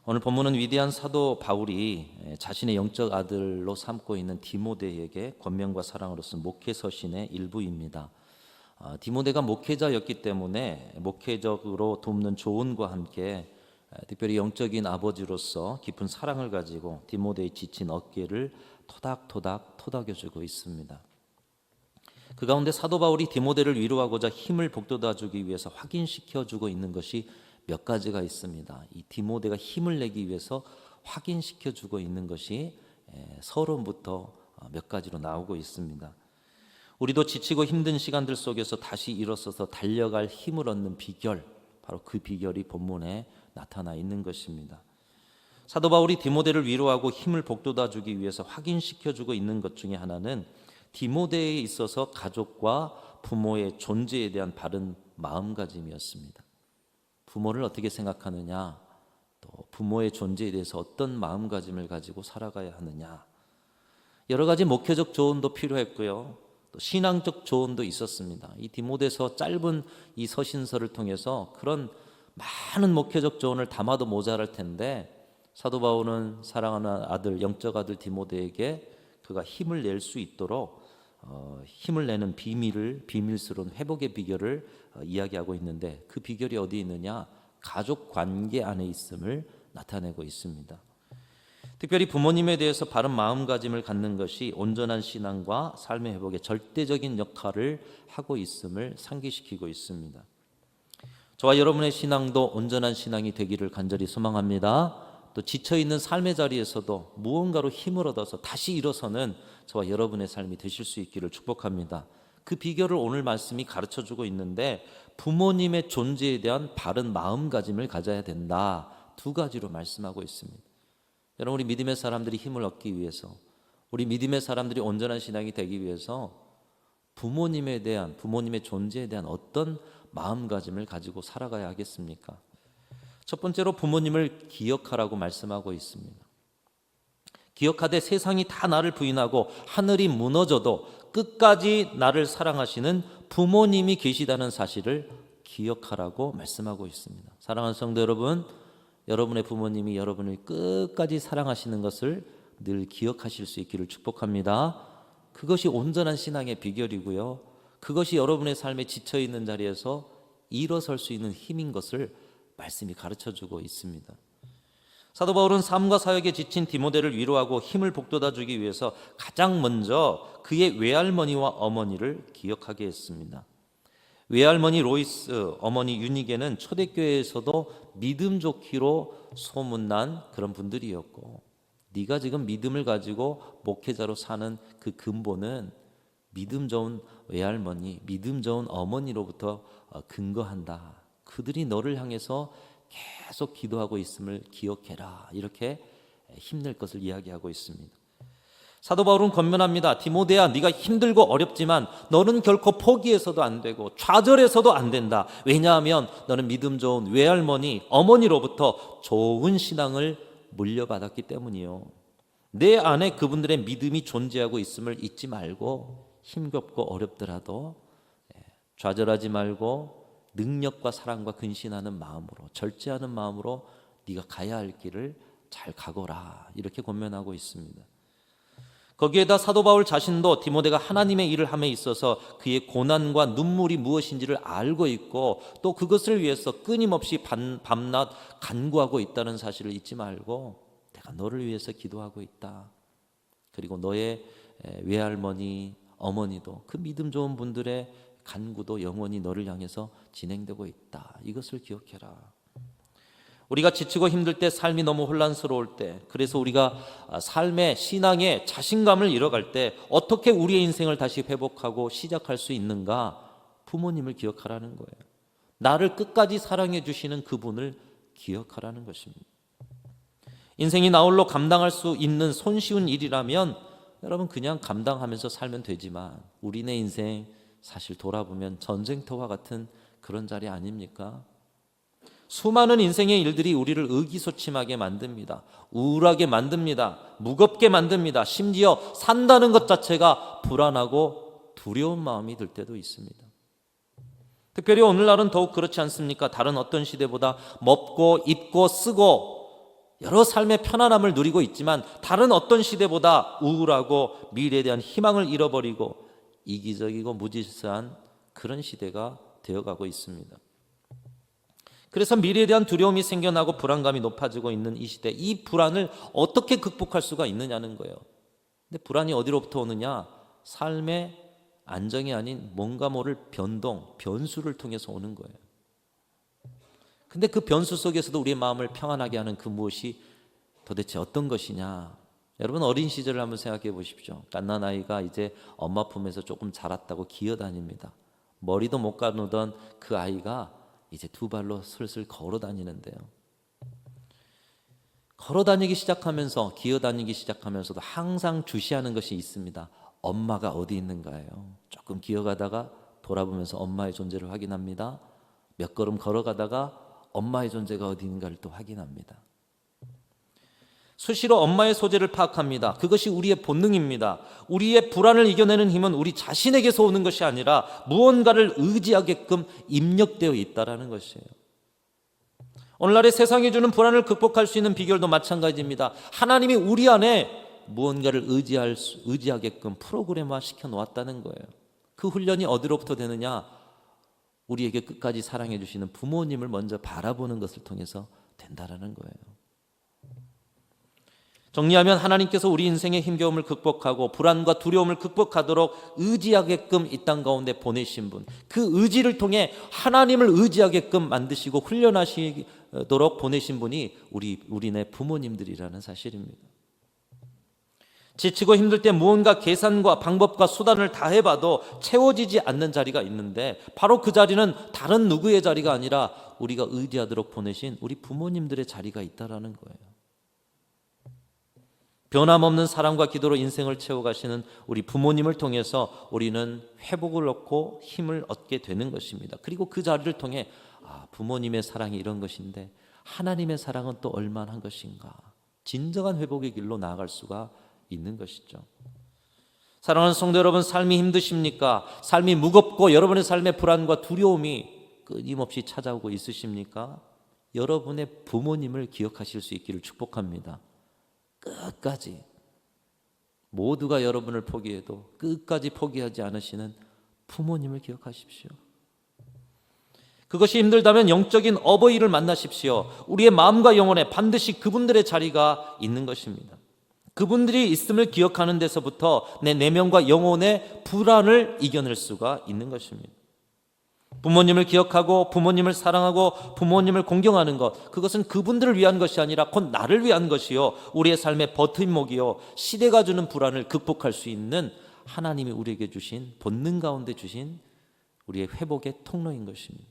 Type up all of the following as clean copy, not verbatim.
오늘 본문은 위대한 사도 바울이 자신의 영적 아들로 삼고 있는 디모데에게 권면과 사랑으로 쓴 목회 서신의 일부입니다. 디모데가 목회자였기 때문에 목회적으로 돕는 조언과 함께 특별히 영적인 아버지로서 깊은 사랑을 가지고 디모데의 지친 어깨를 토닥토닥 토닥여주고 있습니다. 그 가운데 사도 바울이 디모데를 위로하고자 힘을 북돋아주기 위해서 확인시켜주고 있는 것이 몇 가지가 있습니다. 이 디모데가 힘을 내기 위해서 확인시켜주고 있는 것이 서론부터 몇 가지로 나오고 있습니다. 우리도 지치고 힘든 시간들 속에서 다시 일어서서 달려갈 힘을 얻는 비결, 바로 그 비결이 본문에 나타나 있는 것입니다. 사도 바울이 디모데를 위로하고 힘을 북돋아주기 위해서 확인시켜주고 있는 것 중에 하나는 디모데에 있어서 가족과 부모의 존재에 대한 바른 마음가짐이었습니다. 부모를 어떻게 생각하느냐, 또 부모의 존재에 대해서 어떤 마음가짐을 가지고 살아가야 하느냐, 여러 가지 목회적 조언도 필요했고요, 또 신앙적 조언도 있었습니다. 이 디모데서 짧은 이 서신서를 통해서 그런 많은 목회적 조언을 담아도 모자랄 텐데, 사도 바울은 사랑하는 아들, 영적 아들 디모데에게 그가 힘을 낼 수 있도록 힘을 내는 비밀스러운 회복의 비결을 이야기하고 있는데, 그 비결이 어디 있느냐? 가족 관계 안에 있음을 나타내고 있습니다. 특별히 부모님에 대해서 바른 마음가짐을 갖는 것이 온전한 신앙과 삶의 회복에 절대적인 역할을 하고 있음을 상기시키고 있습니다. 저와 여러분의 신앙도 온전한 신앙이 되기를 간절히 소망합니다. 또 지쳐있는 삶의 자리에서도 무언가로 힘을 얻어서 다시 일어서는 저와 여러분의 삶이 되실 수 있기를 축복합니다. 그 비결을 오늘 말씀이 가르쳐주고 있는데, 부모님의 존재에 대한 바른 마음가짐을 가져야 된다, 두 가지로 말씀하고 있습니다. 여러분, 우리 믿음의 사람들이 힘을 얻기 위해서, 우리 믿음의 사람들이 온전한 신앙이 되기 위해서 부모님의 존재에 대한 어떤 마음가짐을 가지고 살아가야 하겠습니까? 첫 번째로 부모님을 기억하라고 말씀하고 있습니다. 기억하되 세상이 다 나를 부인하고 하늘이 무너져도 끝까지 나를 사랑하시는 부모님이 계시다는 사실을 기억하라고 말씀하고 있습니다. 사랑하는 성도 여러분, 여러분의 부모님이 여러분을 끝까지 사랑하시는 것을 늘 기억하실 수 있기를 축복합니다. 그것이 온전한 신앙의 비결이고요, 그것이 여러분의 삶에 지쳐있는 자리에서 일어설 수 있는 힘인 것을 말씀이 가르쳐주고 있습니다. 사도 바울은 삶과 사역에 지친 디모데를 위로하고 힘을 북돋아주기 위해서 가장 먼저 그의 외할머니와 어머니를 기억하게 했습니다. 외할머니 로이스, 어머니 유니게는 초대교회에서도 믿음 좋기로 소문난 그런 분들이었고, 네가 지금 믿음을 가지고 목회자로 사는 그 근본은 믿음 좋은 외할머니, 믿음 좋은 어머니로부터 근거한다. 그들이 너를 향해서 계속 기도하고 있음을 기억해라, 이렇게 힘낼 것을 이야기하고 있습니다. 사도 바울은 권면합니다. 디모데야, 네가 힘들고 어렵지만 너는 결코 포기해서도 안 되고 좌절해서도 안 된다. 왜냐하면 너는 믿음 좋은 외할머니, 어머니로부터 좋은 신앙을 물려받았기 때문이요. 내 안에 그분들의 믿음이 존재하고 있음을 잊지 말고, 힘겹고 어렵더라도 좌절하지 말고 능력과 사랑과 근신하는 마음으로, 절제하는 마음으로 네가 가야 할 길을 잘 가거라, 이렇게 권면하고 있습니다. 거기에다 사도 바울 자신도 디모데가 하나님의 일을 함에 있어서 그의 고난과 눈물이 무엇인지를 알고 있고, 또 그것을 위해서 끊임없이 밤낮 간구하고 있다는 사실을 잊지 말고, 내가 너를 위해서 기도하고 있다. 그리고 너의 외할머니, 어머니도, 그 믿음 좋은 분들의 간구도 영원히 너를 향해서 진행되고 있다. 이것을 기억해라. 우리가 지치고 힘들 때, 삶이 너무 혼란스러울 때, 그래서 우리가 삶의 신앙의 자신감을 잃어갈 때 어떻게 우리의 인생을 다시 회복하고 시작할 수 있는가? 부모님을 기억하라는 거예요. 나를 끝까지 사랑해 주시는 그분을 기억하라는 것입니다. 인생이 나홀로 감당할 수 있는 손쉬운 일이라면 여러분 그냥 감당하면서 살면 되지만, 우리네 인생 사실 돌아보면 전쟁터와 같은 그런 자리 아닙니까? 수많은 인생의 일들이 우리를 의기소침하게 만듭니다. 우울하게 만듭니다. 무겁게 만듭니다. 심지어 산다는 것 자체가 불안하고 두려운 마음이 들 때도 있습니다. 특별히 오늘날은 더욱 그렇지 않습니까? 다른 어떤 시대보다 먹고 입고 쓰고 여러 삶의 편안함을 누리고 있지만 다른 어떤 시대보다 우울하고 미래에 대한 희망을 잃어버리고 이기적이고 무질서한 그런 시대가 되어가고 있습니다. 그래서 미래에 대한 두려움이 생겨나고 불안감이 높아지고 있는 이 시대, 이 불안을 어떻게 극복할 수가 있느냐는 거예요. 근데 불안이 어디로부터 오느냐? 삶의 안정이 아닌 뭔가 모를 변동, 변수를 통해서 오는 거예요. 근데 그 변수 속에서도 우리의 마음을 평안하게 하는 그 무엇이 도대체 어떤 것이냐? 여러분 어린 시절을 한번 생각해 보십시오. 갓난아이가 이제 엄마 품에서 조금 자랐다고 기어다닙니다. 머리도 못 가누던 그 아이가 이제 두 발로 슬슬 걸어 다니는데요. 걸어 다니기 시작하면서 기어다니기 시작하면서도 항상 주시하는 것이 있습니다. 엄마가 어디 있는가요? 조금 기어가다가 돌아보면서 엄마의 존재를 확인합니다. 몇 걸음 걸어가다가 엄마의 존재가 어디 있는가를 또 확인합니다. 수시로 엄마의 소재를 파악합니다. 그것이 우리의 본능입니다. 우리의 불안을 이겨내는 힘은 우리 자신에게서 오는 것이 아니라 무언가를 의지하게끔 입력되어 있다는 것이에요. 오늘날의 세상이 주는 불안을 극복할 수 있는 비결도 마찬가지입니다. 하나님이 우리 안에 무언가를 의지하게끔 프로그램화 시켜 놓았다는 거예요. 그 훈련이 어디로부터 되느냐? 우리에게 끝까지 사랑해 주시는 부모님을 먼저 바라보는 것을 통해서 된다는 거예요. 정리하면 하나님께서 우리 인생의 힘겨움을 극복하고 불안과 두려움을 극복하도록 의지하게끔 이 땅 가운데 보내신 분, 그 의지를 통해 하나님을 의지하게끔 만드시고 훈련하시도록 보내신 분이 우리네 부모님들이라는 사실입니다. 지치고 힘들 때 무언가 계산과 방법과 수단을 다 해봐도 채워지지 않는 자리가 있는데 바로 그 자리는 다른 누구의 자리가 아니라 우리가 의지하도록 보내신 우리 부모님들의 자리가 있다라는 거예요. 변함없는 사랑과 기도로 인생을 채워가시는 우리 부모님을 통해서 우리는 회복을 얻고 힘을 얻게 되는 것입니다. 그리고 그 자리를 통해 부모님의 사랑이 이런 것인데 하나님의 사랑은 또 얼마나 한 것인가, 진정한 회복의 길로 나아갈 수가 있는 것이죠. 사랑하는 성도 여러분, 삶이 힘드십니까? 삶이 무겁고 여러분의 삶에 불안과 두려움이 끊임없이 찾아오고 있으십니까? 여러분의 부모님을 기억하실 수 있기를 축복합니다. 끝까지 모두가 여러분을 포기해도 끝까지 포기하지 않으시는 부모님을 기억하십시오. 그것이 힘들다면 영적인 어버이를 만나십시오. 우리의 마음과 영혼에 반드시 그분들의 자리가 있는 것입니다. 그분들이 있음을 기억하는 데서부터 내 내면과 영혼의 불안을 이겨낼 수가 있는 것입니다. 부모님을 기억하고 부모님을 사랑하고 부모님을 공경하는 것, 그것은 그분들을 위한 것이 아니라 곧 나를 위한 것이요, 우리의 삶의 버팀목이요, 시대가 주는 불안을 극복할 수 있는 하나님이 우리에게 주신, 본능 가운데 주신 우리의 회복의 통로인 것입니다.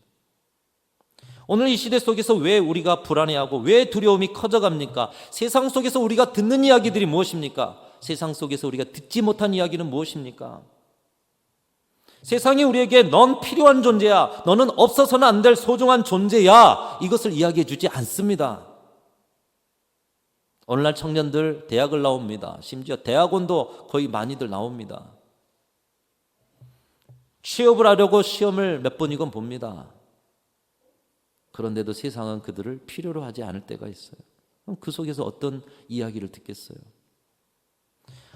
오늘 이 시대 속에서 왜 우리가 불안해하고 왜 두려움이 커져갑니까? 세상 속에서 우리가 듣는 이야기들이 무엇입니까? 세상 속에서 우리가 듣지 못한 이야기는 무엇입니까? 세상이 우리에게 넌 필요한 존재야, 너는 없어서는 안 될 소중한 존재야, 이것을 이야기해 주지 않습니다. 오늘날 청년들 대학을 나옵니다. 심지어 대학원도 거의 많이들 나옵니다. 취업을 하려고 시험을 몇 번이건 봅니다. 그런데도 세상은 그들을 필요로 하지 않을 때가 있어요. 그럼 그 속에서 어떤 이야기를 듣겠어요?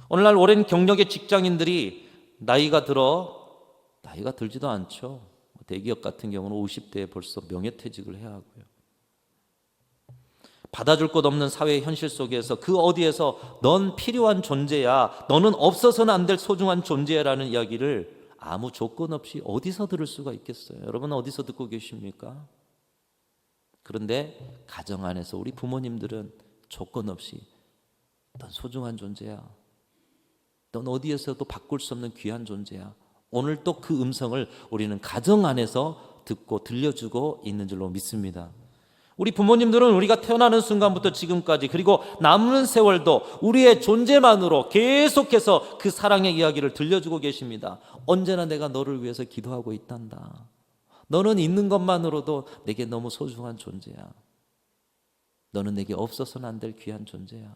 오늘날 오랜 경력의 직장인들이 나이가 들지도 않죠. 대기업 같은 경우는 50대에 벌써 명예퇴직을 해야 하고요. 받아줄 것 없는 사회의 현실 속에서 그 어디에서 넌 필요한 존재야, 너는 없어서는 안 될 소중한 존재야라는 이야기를 아무 조건 없이 어디서 들을 수가 있겠어요? 여러분 어디서 듣고 계십니까? 그런데 가정 안에서 우리 부모님들은 조건 없이 넌 소중한 존재야, 넌 어디에서도 바꿀 수 없는 귀한 존재야, 오늘 또 그 음성을 우리는 가정 안에서 듣고 들려주고 있는 줄로 믿습니다. 우리 부모님들은 우리가 태어나는 순간부터 지금까지 그리고 남은 세월도 우리의 존재만으로 계속해서 그 사랑의 이야기를 들려주고 계십니다. 언제나 내가 너를 위해서 기도하고 있단다. 너는 있는 것만으로도 내게 너무 소중한 존재야. 너는 내게 없어서는 안 될 귀한 존재야.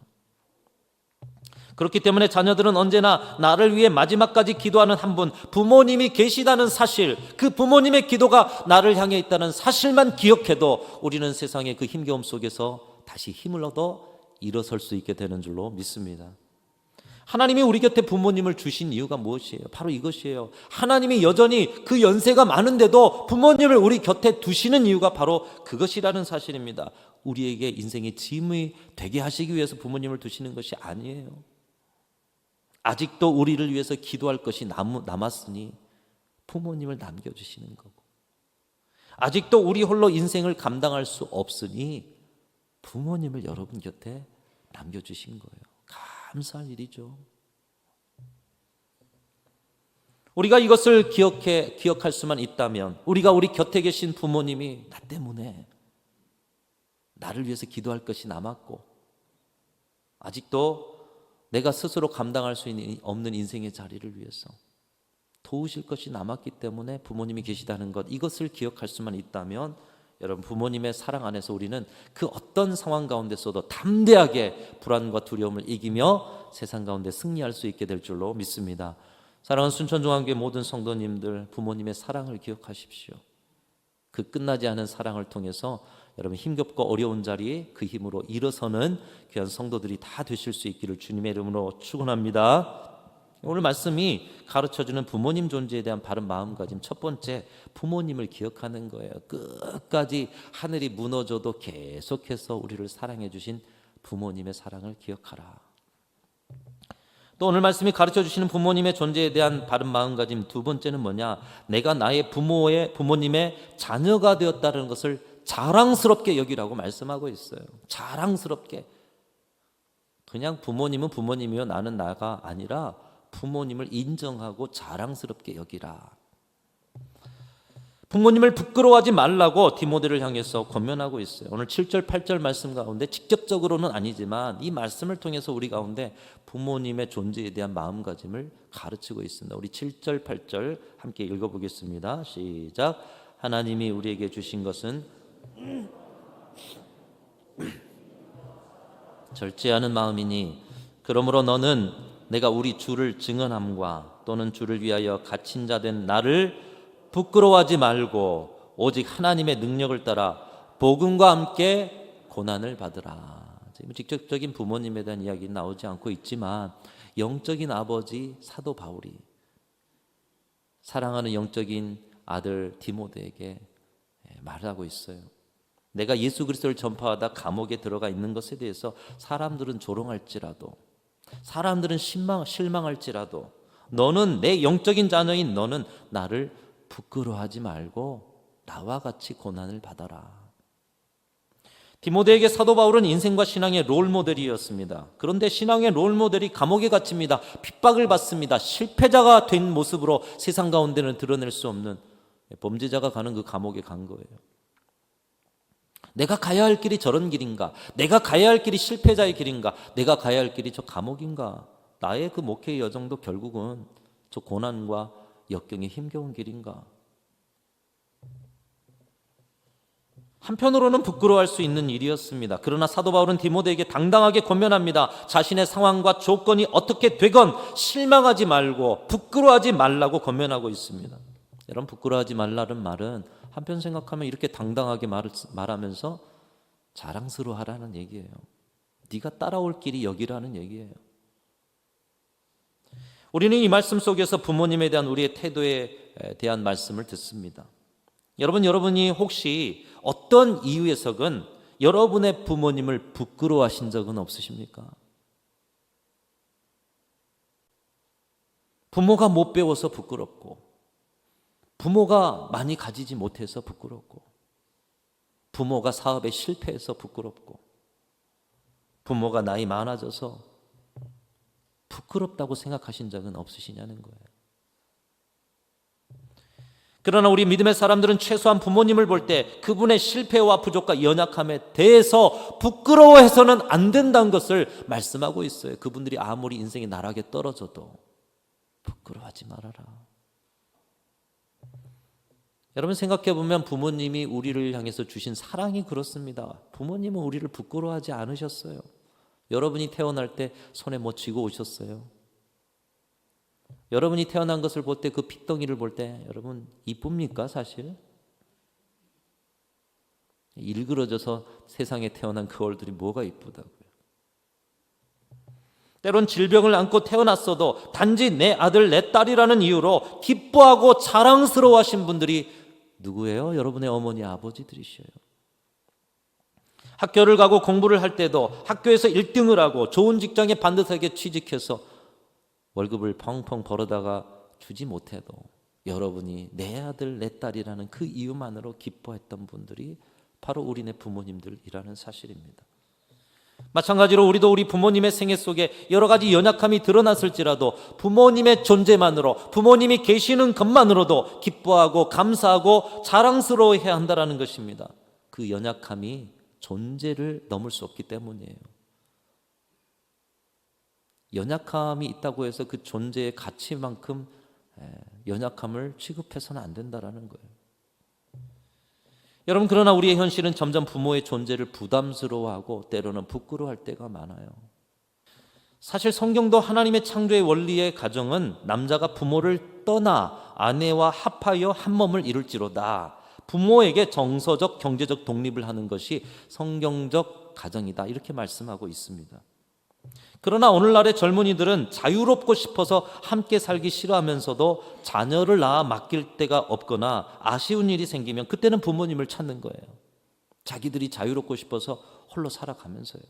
그렇기 때문에 자녀들은 언제나 나를 위해 마지막까지 기도하는 한 분, 부모님이 계시다는 사실, 그 부모님의 기도가 나를 향해 있다는 사실만 기억해도 우리는 세상의 그 힘겨움 속에서 다시 힘을 얻어 일어설 수 있게 되는 줄로 믿습니다. 하나님이 우리 곁에 부모님을 주신 이유가 무엇이에요? 바로 이것이에요. 하나님이 여전히 그 연세가 많은데도 부모님을 우리 곁에 두시는 이유가 바로 그것이라는 사실입니다. 우리에게 인생의 짐이 되게 하시기 위해서 부모님을 두시는 것이 아니에요. 아직도 우리를 위해서 기도할 것이 남았으니 부모님을 남겨주시는 거고, 아직도 우리 홀로 인생을 감당할 수 없으니 부모님을 여러분 곁에 남겨주신 거예요. 감사할 일이죠. 우리가 이것을 기억할 수만 있다면, 우리가 우리 곁에 계신 부모님이 나 때문에 나를 위해서 기도할 것이 남았고, 아직도 내가 스스로 감당할 수 없는 인생의 자리를 위해서 도우실 것이 남았기 때문에 부모님이 계시다는 것, 이것을 기억할 수만 있다면 여러분, 부모님의 사랑 안에서 우리는 그 어떤 상황 가운데서도 담대하게 불안과 두려움을 이기며 세상 가운데 승리할 수 있게 될 줄로 믿습니다. 사랑하는 순천중앙교회 모든 성도님들, 부모님의 사랑을 기억하십시오. 그 끝나지 않은 사랑을 통해서 여러분 힘겹고 어려운 자리에 그 힘으로 일어서는 귀한 성도들이 다 되실 수 있기를 주님의 이름으로 축원합니다. 오늘 말씀이 가르쳐주는 부모님 존재에 대한 바른 마음가짐, 첫 번째, 부모님을 기억하는 거예요. 끝까지 하늘이 무너져도 계속해서 우리를 사랑해 주신 부모님의 사랑을 기억하라. 또 오늘 말씀이 가르쳐주시는 부모님의 존재에 대한 바른 마음가짐, 두 번째는 뭐냐? 내가 나의 부모님의 자녀가 되었다는 것을 자랑스럽게 여기라고 말씀하고 있어요. 자랑스럽게. 그냥 부모님은 부모님이요 나는 나가 아니라 부모님을 인정하고 자랑스럽게 여기라. 부모님을 부끄러워하지 말라고 디모데를 향해서 권면하고 있어요. 오늘 7절 8절 말씀 가운데 직접적으로는 아니지만 이 말씀을 통해서 우리 가운데 부모님의 존재에 대한 마음가짐을 가르치고 있습니다. 우리 7절 8절 함께 읽어보겠습니다. 시작. 하나님이 우리에게 주신 것은 절제하는 마음이니 그러므로 너는 내가 우리 주를 증언함과 또는 주를 위하여 갇힌 자 된 나를 부끄러워하지 말고 오직 하나님의 능력을 따라 복음과 함께 고난을 받으라. 직접적인 부모님에 대한 이야기는 나오지 않고 있지만 영적인 아버지 사도 바울이 사랑하는 영적인 아들 디모데에게 말하고 있어요. 내가 예수 그리스도를 전파하다 감옥에 들어가 있는 것에 대해서 사람들은 조롱할지라도, 사람들은 실망할지라도 너는, 내 영적인 자녀인 너는 나를 부끄러워하지 말고 나와 같이 고난을 받아라. 디모데에게 사도 바울은 인생과 신앙의 롤모델이었습니다. 그런데 신앙의 롤모델이 감옥에 갇힙니다. 핍박을 받습니다. 실패자가 된 모습으로 세상 가운데는 드러낼 수 없는 범죄자가 가는 그 감옥에 간 거예요. 내가 가야 할 길이 저런 길인가? 내가 가야 할 길이 실패자의 길인가? 내가 가야 할 길이 저 감옥인가? 나의 그 목회의 여정도 결국은 저 고난과 역경의 힘겨운 길인가? 한편으로는 부끄러워할 수 있는 일이었습니다. 그러나 사도 바울은 디모데에게 당당하게 권면합니다. 자신의 상황과 조건이 어떻게 되건 실망하지 말고 부끄러워하지 말라고 권면하고 있습니다. 여러분, 부끄러워하지 말라는 말은 한편 생각하면 이렇게 당당하게 말하면서 자랑스러워하라는 얘기예요. 네가 따라올 길이 여기라는 얘기예요. 우리는 이 말씀 속에서 부모님에 대한 우리의 태도에 대한 말씀을 듣습니다. 여러분이 혹시 어떤 이유에서건 여러분의 부모님을 부끄러워하신 적은 없으십니까? 부모가 못 배워서 부끄럽고, 부모가 많이 가지지 못해서 부끄럽고, 부모가 사업에 실패해서 부끄럽고, 부모가 나이 많아져서 부끄럽다고 생각하신 적은 없으시냐는 거예요. 그러나 우리 믿음의 사람들은 최소한 부모님을 볼 때 그분의 실패와 부족과 연약함에 대해서 부끄러워해서는 안 된다는 것을 말씀하고 있어요. 그분들이 아무리 인생의 나락에 떨어져도 부끄러워하지 말아라. 여러분, 생각해 보면 부모님이 우리를 향해서 주신 사랑이 그렇습니다. 부모님은 우리를 부끄러워하지 않으셨어요. 여러분이 태어날 때 손에 뭐 쥐고 오셨어요? 여러분이 태어난 것을 볼 때, 그 핏덩이를 볼 때 여러분 이쁩니까? 사실 일그러져서 세상에 태어난 그 얼들이 뭐가 이쁘다고요. 때론 질병을 안고 태어났어도 단지 내 아들 내 딸이라는 이유로 기뻐하고 자랑스러워하신 분들이 누구예요? 여러분의 어머니 아버지들이셔요. 학교를 가고 공부를 할 때도 학교에서 1등을 하고 좋은 직장에 반듯하게 취직해서 월급을 펑펑 벌어다가 주지 못해도 여러분이 내 아들 내 딸이라는 그 이유만으로 기뻐했던 분들이 바로 우리네 부모님들이라는 사실입니다. 마찬가지로 우리도 우리 부모님의 생애 속에 여러 가지 연약함이 드러났을지라도 부모님의 존재만으로, 부모님이 계시는 것만으로도 기뻐하고 감사하고 자랑스러워해야 한다는 것입니다. 그 연약함이 존재를 넘을 수 없기 때문이에요. 연약함이 있다고 해서 그 존재의 가치만큼 연약함을 취급해서는 안 된다는 거예요. 여러분, 그러나 우리의 현실은 점점 부모의 존재를 부담스러워하고 때로는 부끄러워할 때가 많아요. 사실 성경도 하나님의 창조의 원리의 가정은 남자가 부모를 떠나 아내와 합하여 한 몸을 이룰지로다. 부모에게 정서적, 경제적 독립을 하는 것이 성경적 가정이다. 이렇게 말씀하고 있습니다. 그러나 오늘날의 젊은이들은 자유롭고 싶어서 함께 살기 싫어하면서도 자녀를 낳아 맡길 데가 없거나 아쉬운 일이 생기면 그때는 부모님을 찾는 거예요. 자기들이 자유롭고 싶어서 홀로 살아가면서요.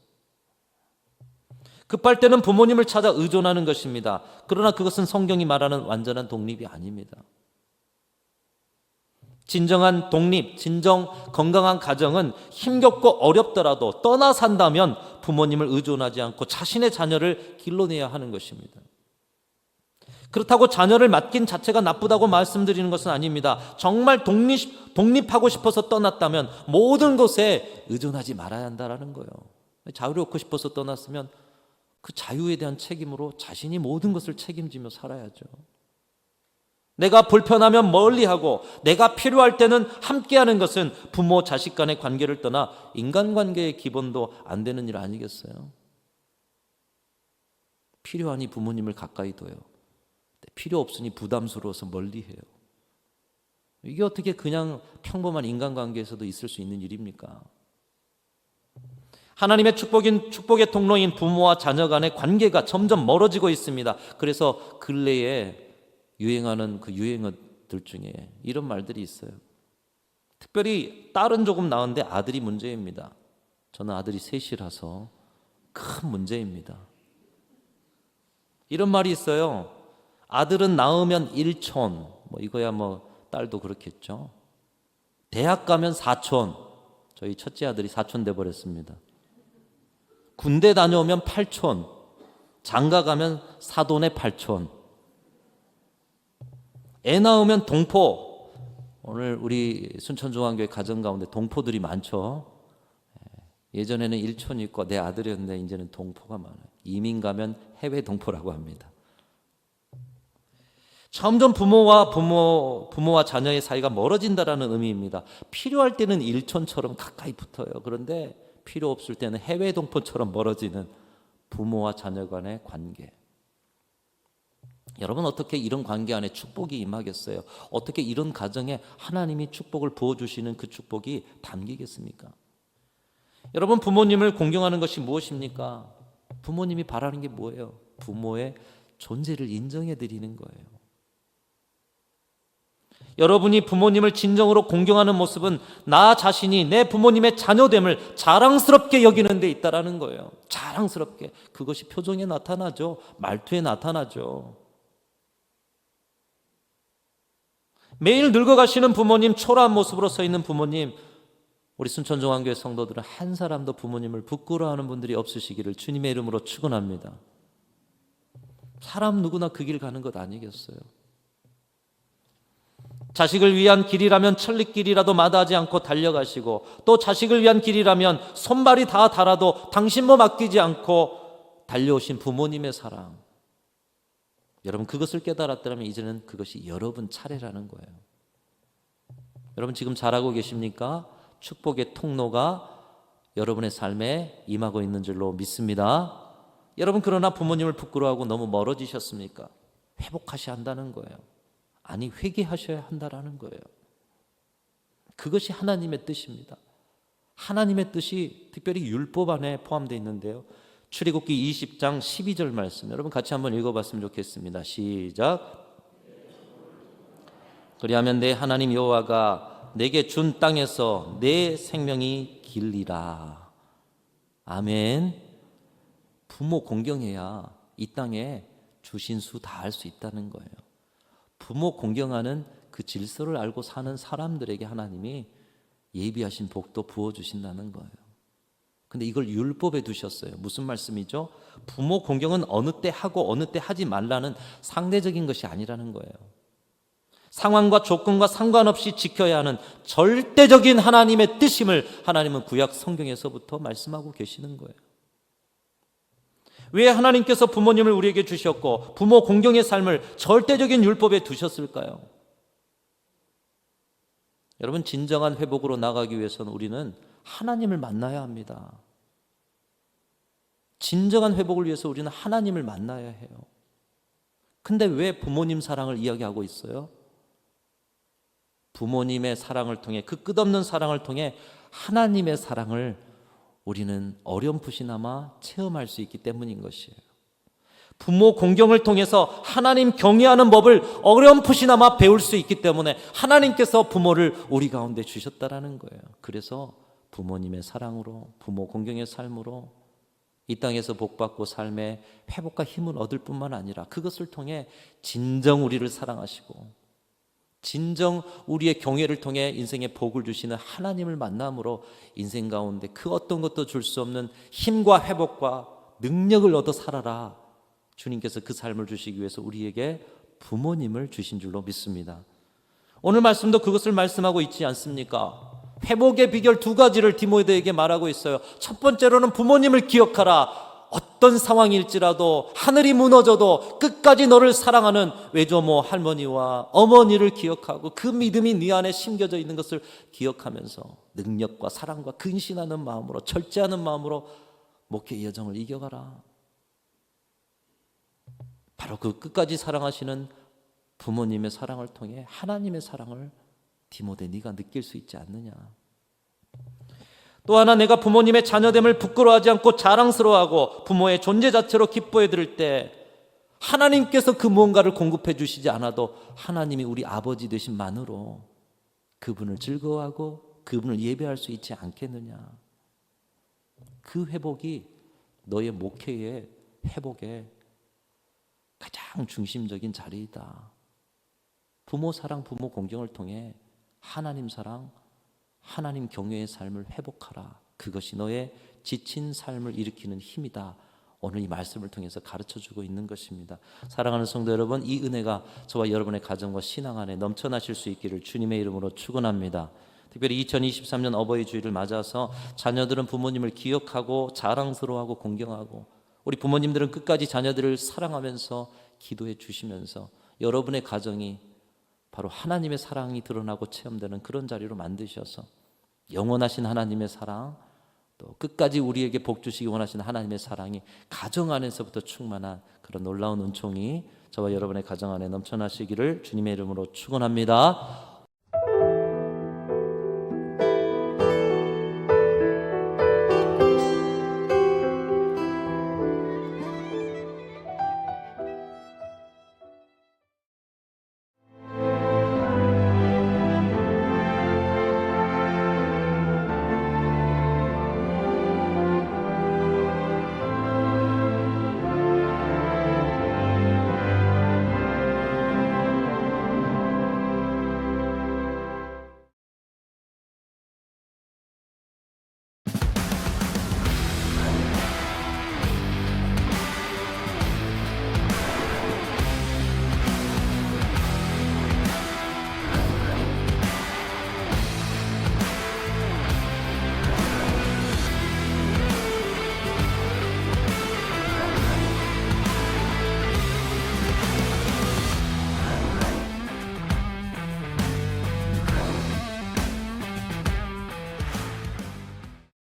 급할 때는 부모님을 찾아 의존하는 것입니다. 그러나 그것은 성경이 말하는 완전한 독립이 아닙니다. 진정한 독립, 진정 건강한 가정은 힘겹고 어렵더라도 떠나 산다면 부모님을 의존하지 않고 자신의 자녀를 길러내야 하는 것입니다. 그렇다고 자녀를 맡긴 자체가 나쁘다고 말씀드리는 것은 아닙니다. 정말 독립하고 싶어서 떠났다면 모든 것에 의존하지 말아야 한다는 거예요. 자유롭고 싶어서 떠났으면 그 자유에 대한 책임으로 자신이 모든 것을 책임지며 살아야죠. 내가 불편하면 멀리하고 내가 필요할 때는 함께하는 것은 부모 자식 간의 관계를 떠나 인간관계의 기본도 안 되는 일 아니겠어요? 필요하니 부모님을 가까이 둬요. 필요 없으니 부담스러워서 멀리해요. 이게 어떻게 그냥 평범한 인간관계에서도 있을 수 있는 일입니까? 하나님의 축복의 통로인 부모와 자녀 간의 관계가 점점 멀어지고 있습니다. 그래서 근래에 유행하는 그 유행어들 중에 이런 말들이 있어요. 특별히 딸은 조금 나은데 아들이 문제입니다. 저는 아들이 셋이라서 큰 문제입니다. 이런 말이 있어요. 아들은 낳으면 1촌, 이거야 딸도 그렇겠죠. 대학 가면 4촌, 저희 첫째 아들이 4촌 돼버렸습니다. 군대 다녀오면 8촌, 장가 가면 사돈의 8촌. 애 낳으면 동포. 오늘 우리 순천중앙교회 가정 가운데 동포들이 많죠. 예전에는 일촌 있고 내 아들이었는데 이제는 동포가 많아요. 이민 가면 해외 동포라고 합니다. 점점 부모와 자녀의 사이가 멀어진다라는 의미입니다. 필요할 때는 일촌처럼 가까이 붙어요. 그런데 필요 없을 때는 해외 동포처럼 멀어지는 부모와 자녀 간의 관계. 여러분, 어떻게 이런 관계 안에 축복이 임하겠어요? 어떻게 이런 가정에 하나님이 축복을 부어주시는 그 축복이 담기겠습니까? 여러분, 부모님을 공경하는 것이 무엇입니까? 부모님이 바라는 게 뭐예요? 부모의 존재를 인정해 드리는 거예요. 여러분이 부모님을 진정으로 공경하는 모습은 나 자신이 내 부모님의 자녀됨을 자랑스럽게 여기는 데 있다는 거예요. 자랑스럽게. 그것이 표정에 나타나죠. 말투에 나타나죠. 매일 늙어가시는 부모님, 초라한 모습으로 서 있는 부모님, 우리 순천중앙교회 성도들은 한 사람도 부모님을 부끄러워하는 분들이 없으시기를 주님의 이름으로 축원합니다. 사람 누구나 그 길 가는 것 아니겠어요? 자식을 위한 길이라면 천리길이라도 마다하지 않고 달려가시고, 또 자식을 위한 길이라면 손발이 다 닳아도 당신 몸 아끼지 않고 달려오신 부모님의 사랑, 여러분 그것을 깨달았다면 이제는 그것이 여러분 차례라는 거예요. 여러분 지금 잘하고 계십니까? 축복의 통로가 여러분의 삶에 임하고 있는 줄로 믿습니다. 여러분, 그러나 부모님을 부끄러워하고 너무 멀어지셨습니까? 회복하셔야 한다는 거예요. 회개하셔야 한다는 거예요. 그것이 하나님의 뜻입니다. 하나님의 뜻이 특별히 율법 안에 포함되어 있는데요. 출애굽기 20장 12절 말씀 여러분 같이 한번 읽어봤으면 좋겠습니다. 시작. 그리하면 내 하나님 여호와가 내게 준 땅에서 내 생명이 길리라. 아멘. 부모 공경해야 이 땅에 주신 수 다 할 수 있다는 거예요. 부모 공경하는 그 질서를 알고 사는 사람들에게 하나님이 예비하신 복도 부어주신다는 거예요. 근데 이걸 율법에 두셨어요. 무슨 말씀이죠? 부모 공경은 어느 때 하고 어느 때 하지 말라는 상대적인 것이 아니라는 거예요. 상황과 조건과 상관없이 지켜야 하는 절대적인 하나님의 뜻임을 하나님은 구약 성경에서부터 말씀하고 계시는 거예요. 왜 하나님께서 부모님을 우리에게 주셨고 부모 공경의 삶을 절대적인 율법에 두셨을까요? 여러분, 진정한 회복으로 나가기 위해서는 우리는 하나님을 만나야 합니다. 진정한 회복을 위해서 우리는 하나님을 만나야 해요. 근데 왜 부모님 사랑을 이야기하고 있어요? 부모님의 사랑을 통해, 그 끝없는 사랑을 통해 하나님의 사랑을 우리는 어렴풋이나마 체험할 수 있기 때문인 것이에요. 부모 공경을 통해서 하나님 경외하는 법을 어렴풋이나마 배울 수 있기 때문에 하나님께서 부모를 우리 가운데 주셨다라는 거예요. 그래서 부모님의 사랑으로, 부모 공경의 삶으로 이 땅에서 복받고 삶의 회복과 힘을 얻을 뿐만 아니라 그것을 통해 진정 우리를 사랑하시고 진정 우리의 경외를 통해 인생의 복을 주시는 하나님을 만남으로 인생 가운데 그 어떤 것도 줄 수 없는 힘과 회복과 능력을 얻어 살아라. 주님께서 그 삶을 주시기 위해서 우리에게 부모님을 주신 줄로 믿습니다. 오늘 말씀도 그것을 말씀하고 있지 않습니까? 회복의 비결 두 가지를 디모데에게 말하고 있어요. 첫 번째로는 부모님을 기억하라. 어떤 상황일지라도 하늘이 무너져도 끝까지 너를 사랑하는 외조모 할머니와 어머니를 기억하고 그 믿음이 네 안에 심겨져 있는 것을 기억하면서 능력과 사랑과 근신하는 마음으로 절제하는 마음으로 목회 여정을 이겨가라. 바로 그 끝까지 사랑하시는 부모님의 사랑을 통해 하나님의 사랑을 디모데 네가 느낄 수 있지 않느냐. 또 하나, 내가 부모님의 자녀됨을 부끄러워하지 않고 자랑스러워하고 부모의 존재 자체로 기뻐해 드릴 때 하나님께서 그 무언가를 공급해 주시지 않아도 하나님이 우리 아버지 되신 만으로 그분을 즐거워하고 그분을 예배할 수 있지 않겠느냐. 그 회복이 너의 목회의 회복의 가장 중심적인 자리이다. 부모 사랑, 부모 공경을 통해 하나님 사랑, 하나님 경외의 삶을 회복하라. 그것이 너의 지친 삶을 일으키는 힘이다. 오늘 이 말씀을 통해서 가르쳐주고 있는 것입니다. 사랑하는 성도 여러분, 이 은혜가 저와 여러분의 가정과 신앙 안에 넘쳐나실 수 있기를 주님의 이름으로 축원합니다. 특별히 2023년 어버이 주일을 맞아서 자녀들은 부모님을 기억하고 자랑스러워하고 공경하고 우리 부모님들은 끝까지 자녀들을 사랑하면서 기도해 주시면서 여러분의 가정이 바로 하나님의 사랑이 드러나고 체험되는 그런 자리로 만드셔서 영원하신 하나님의 사랑, 또 끝까지 우리에게 복 주시기 원하시는 하나님의 사랑이 가정 안에서부터 충만한 그런 놀라운 은총이 저와 여러분의 가정 안에 넘쳐나시기를 주님의 이름으로 축원합니다.